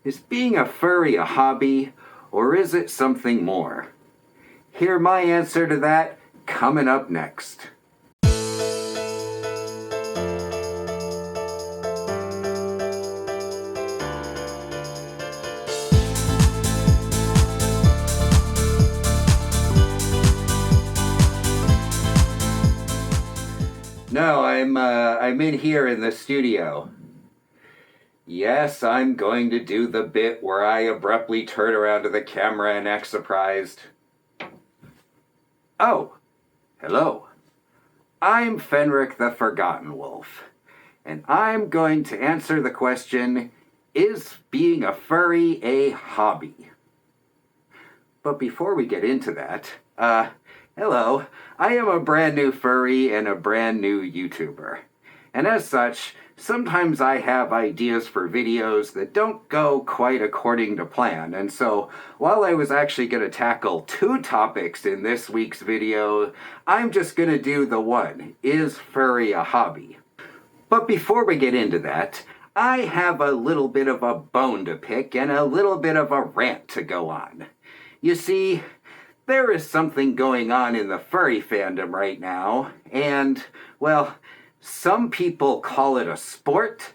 Is being a furry a hobby, or is it something more? Hear my answer to that coming up next. No, I'm in here in the studio. Yes, I'm going to do the bit where I abruptly turn around to the camera and act surprised. Oh, hello. I'm Fenric the Furgotten Wolf, and I'm going to answer the question, is being a furry a hobby? But before we get into that, hello, I am a brand new furry and a brand new YouTuber. And as such, sometimes I have ideas for videos that don't go quite according to plan. And so, while I was actually going to tackle 2 topics in this week's video, I'm just going to do the one, is furry a hobby? But before we get into that, I have a little bit of a bone to pick and a little bit of a rant to go on. You see, there is something going on in the furry fandom right now, and, well, some people call it a sport.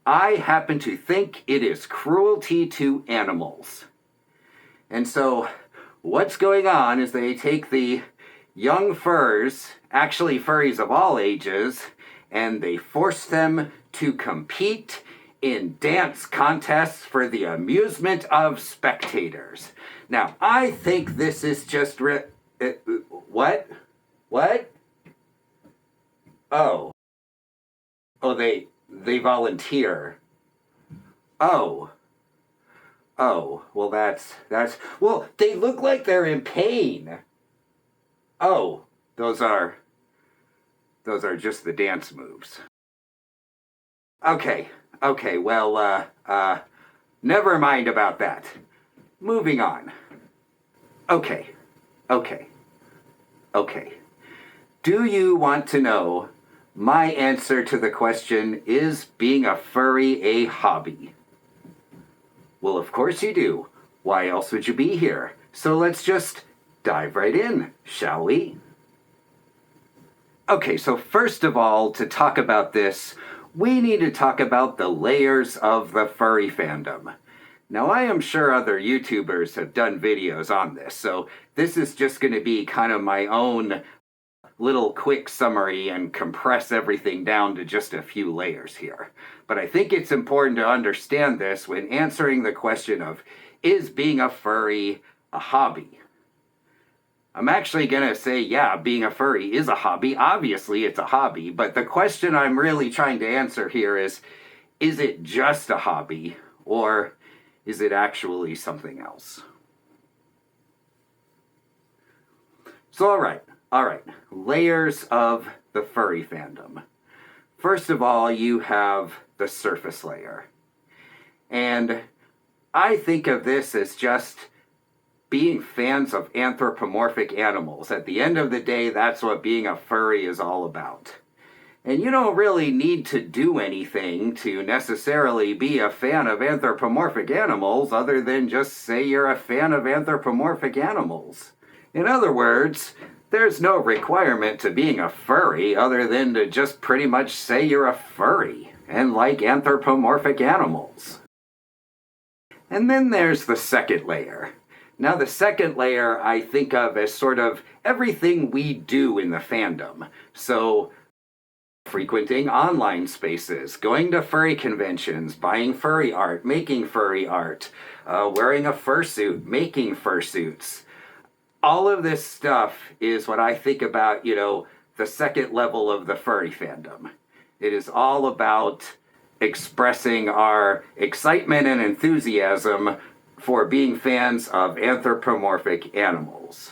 I happen to think it is cruelty to animals. And so, what's going on is they take the young furs, actually furries of all ages, and they force them to compete in dance contests for the amusement of spectators. Now, I think this is just what? What? Oh, they volunteer. Oh, well that's, well, they look like they're in pain. Oh, those are just the dance moves. Okay, well, never mind about that. Moving on. Okay. Do you want to know my answer to the question, is being a furry a hobby? Well, of course you do. Why else would you be here? So let's just dive right in, shall we? Okay, so first of all, to talk about this, we need to talk about the layers of the furry fandom. Now, I am sure other YouTubers have done videos on this, so this is just going to be kind of my own little quick summary and compress everything down to just a few layers here. But I think it's important to understand this when answering the question of, is being a furry a hobby? I'm actually going to say, yeah, being a furry is a hobby. Obviously, it's a hobby. But the question I'm really trying to answer here is it just a hobby? Or is it actually something else? So, all right. Layers of the furry fandom. First of all, you have the surface layer. And I think of this as just being fans of anthropomorphic animals. At the end of the day, that's what being a furry is all about. And you don't really need to do anything to necessarily be a fan of anthropomorphic animals other than just say you're a fan of anthropomorphic animals. In other words, there's no requirement to being a furry other than to just pretty much say you're a furry and like anthropomorphic animals. And then there's the second layer. Now, the second layer I think of as sort of everything we do in the fandom. So, frequenting online spaces, going to furry conventions, buying furry art, making furry art, wearing a fursuit, making fursuits. All of this stuff is what I think about, the second level of the furry fandom. It is all about expressing our excitement and enthusiasm for being fans of anthropomorphic animals.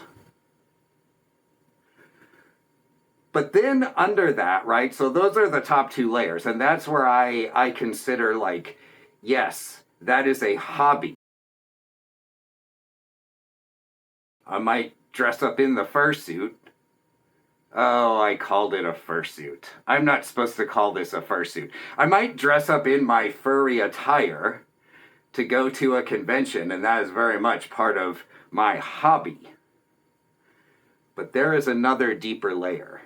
But then under that, right, so those are the top 2 layers, and that's where I consider, yes, that is a hobby. I might dress up in the fursuit. Oh, I called it a fursuit. I'm not supposed to call this a fursuit. I might dress up in my furry attire, to go to a convention, and that is very much part of my hobby. But there is another deeper layer.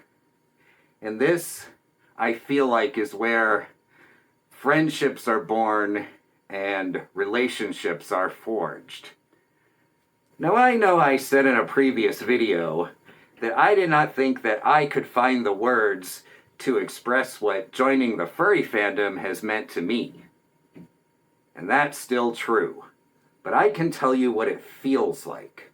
And this, I feel like, is where friendships are born and relationships are forged. Now, I know I said in a previous video that I did not think that I could find the words to express what joining the furry fandom has meant to me. And that's still true. But I can tell you what it feels like.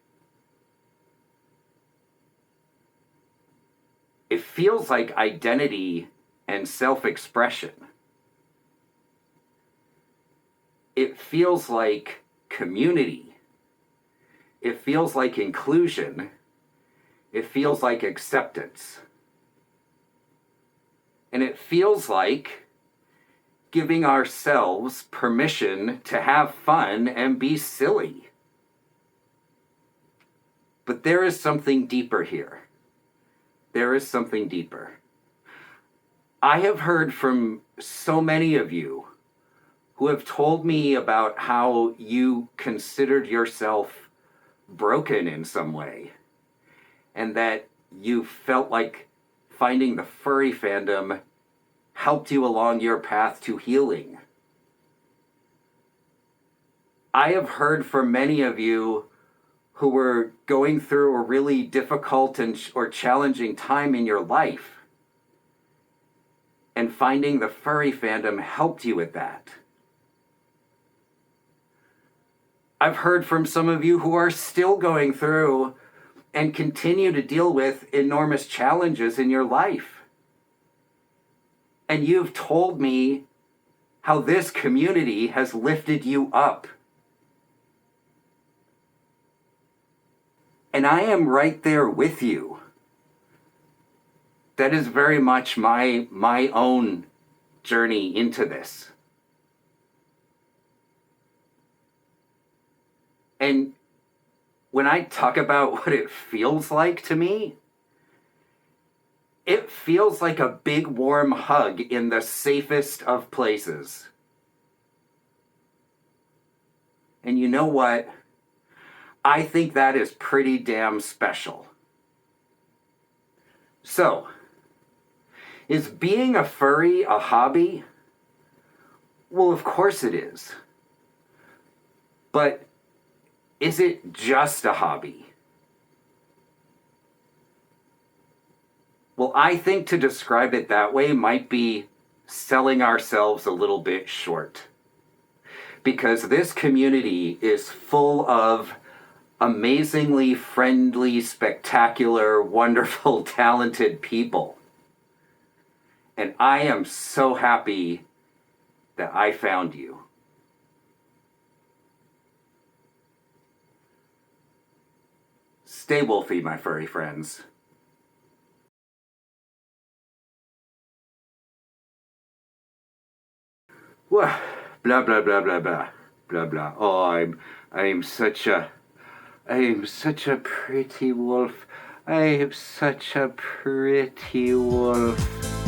It feels like identity and self-expression. It feels like community. It feels like inclusion. It feels like acceptance. And it feels like giving ourselves permission to have fun and be silly. But there is something deeper here. There is something deeper. I have heard from so many of you who have told me about how you considered yourself broken in some way, and that you felt like finding the furry fandom helped you along your path to healing. I have heard from many of you who were going through a really difficult or challenging time in your life, and finding the furry fandom helped you with that. I've heard from some of you who are still going through and continue to deal with enormous challenges in your life. And you've told me how this community has lifted you up. And I am right there with you. That is very much my own journey into this. And when I talk about what it feels like to me, it feels like a big warm hug in the safest of places. And you know what? I think that is pretty damn special. So, is being a furry a hobby? Well, of course it is. But is it just a hobby? Well, I think to describe it that way might be selling ourselves a little bit short. Because this community is full of amazingly friendly, spectacular, wonderful, talented people. And I am so happy that I found you. Stay wolfy, my furry friends. Blah, blah, blah, blah, blah, blah, blah. Oh, I am such a pretty wolf. I am such a pretty wolf.